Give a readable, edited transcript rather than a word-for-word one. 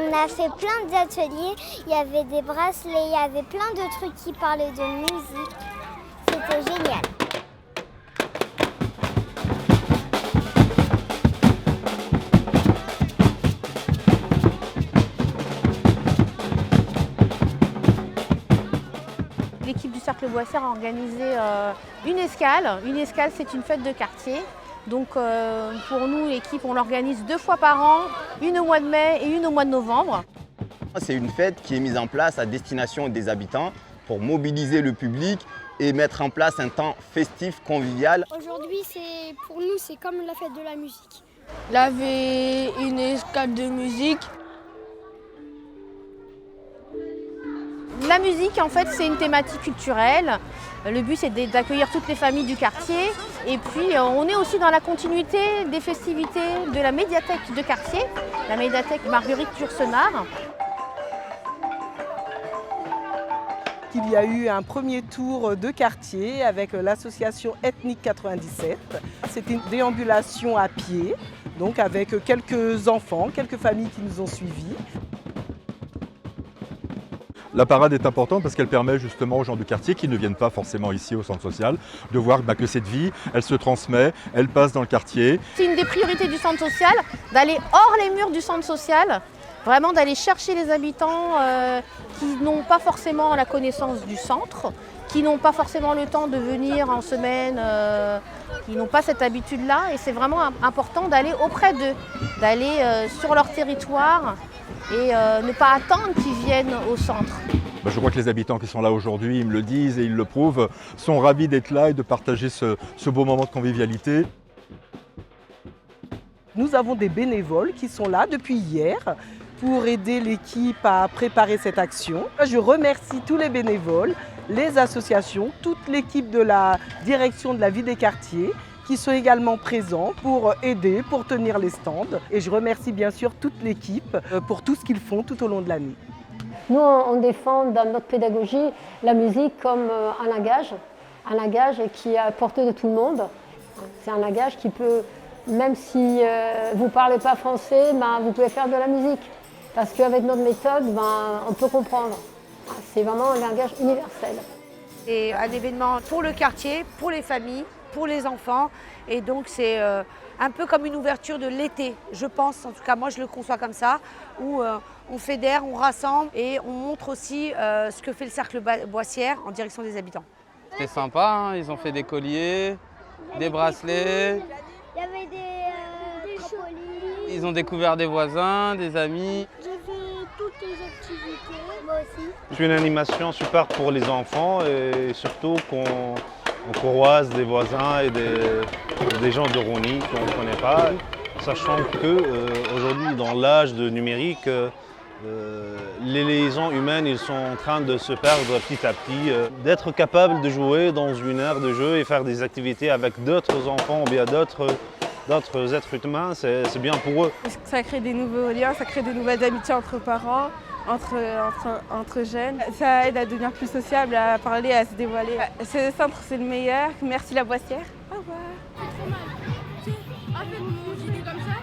On a fait plein d'ateliers, il y avait des bracelets, il y avait plein de trucs qui parlaient de musique. C'était génial. L'équipe du Cercle Boissière a organisé une escale. Une escale, c'est une fête de quartier. Donc pour nous, l'équipe, on l'organise 2 fois par an, une au mois de mai et une au mois de novembre. C'est une fête qui est mise en place à destination des habitants pour mobiliser le public et mettre en place un temps festif, convivial. Aujourd'hui, pour nous, c'est comme la fête de la musique. Il y avait une escale de musique. La musique, en fait, c'est une thématique culturelle. Le but, c'est d'accueillir toutes les familles du quartier. Et puis, on est aussi dans la continuité des festivités de la médiathèque de quartier, la médiathèque Marguerite Yourcenar. Il y a eu un premier tour de quartier avec l'association Ethnique 97. C'était une déambulation à pied, donc avec quelques enfants, quelques familles qui nous ont suivis. La parade est importante parce qu'elle permet justement aux gens du quartier qui ne viennent pas forcément ici au centre social de voir que cette vie, elle se transmet, elle passe dans le quartier. C'est une des priorités du centre social, d'aller hors les murs du centre social, vraiment d'aller chercher les habitants qui n'ont pas forcément la connaissance du centre, qui n'ont pas forcément le temps de venir en semaine, qui n'ont pas cette habitude-là. Et c'est vraiment important d'aller auprès d'eux, d'aller sur leur territoire et ne pas attendre qu'ils viennent au centre. Je crois que les habitants qui sont là aujourd'hui, ils me le disent et ils le prouvent, sont ravis d'être là et de partager ce beau moment de convivialité. Nous avons des bénévoles qui sont là depuis hier pour aider l'équipe à préparer cette action. Je remercie tous les bénévoles, les associations, toute l'équipe de la direction de la vie des quartiers qui sont également présents pour aider, pour tenir les stands. Et je remercie bien sûr toute l'équipe pour tout ce qu'ils font tout au long de l'année. Nous, on défend dans notre pédagogie la musique comme un langage qui est à portée de tout le monde. C'est un langage qui peut, même si vous ne parlez pas français, vous pouvez faire de la musique. Parce qu'avec notre méthode, on peut comprendre. C'est vraiment un langage universel. C'est un événement pour le quartier, pour les familles, pour les enfants. Et donc c'est un peu comme une ouverture de l'été, je pense. En tout cas, moi je le conçois comme ça, où on fédère, on rassemble et on montre aussi ce que fait le Cercle Boissière en direction des habitants. C'était sympa, hein, ils ont fait des colliers, des bracelets. Il y avait des trampolines. Ils ont découvert des voisins, des amis. J'ai fait toutes les activités, moi aussi. C'est une animation super pour les enfants et surtout qu'on croise des voisins et des gens de Rony qu'on ne connaît pas, sachant qu'aujourd'hui, dans l'âge numérique, les liaisons humaines ils sont en train de se perdre petit à petit. D'être capable de jouer dans une aire de jeu et faire des activités avec d'autres enfants ou bien d'autres êtres humains, c'est bien pour eux. Ça crée des nouveaux liens, ça crée de nouvelles amitiés entre parents, entre jeunes. Ça aide à devenir plus sociable, à parler, à se dévoiler. Ce centre, c'est le meilleur. Merci la Boissière. Au revoir. C'est trop mal. En fait, mon idée comme ça.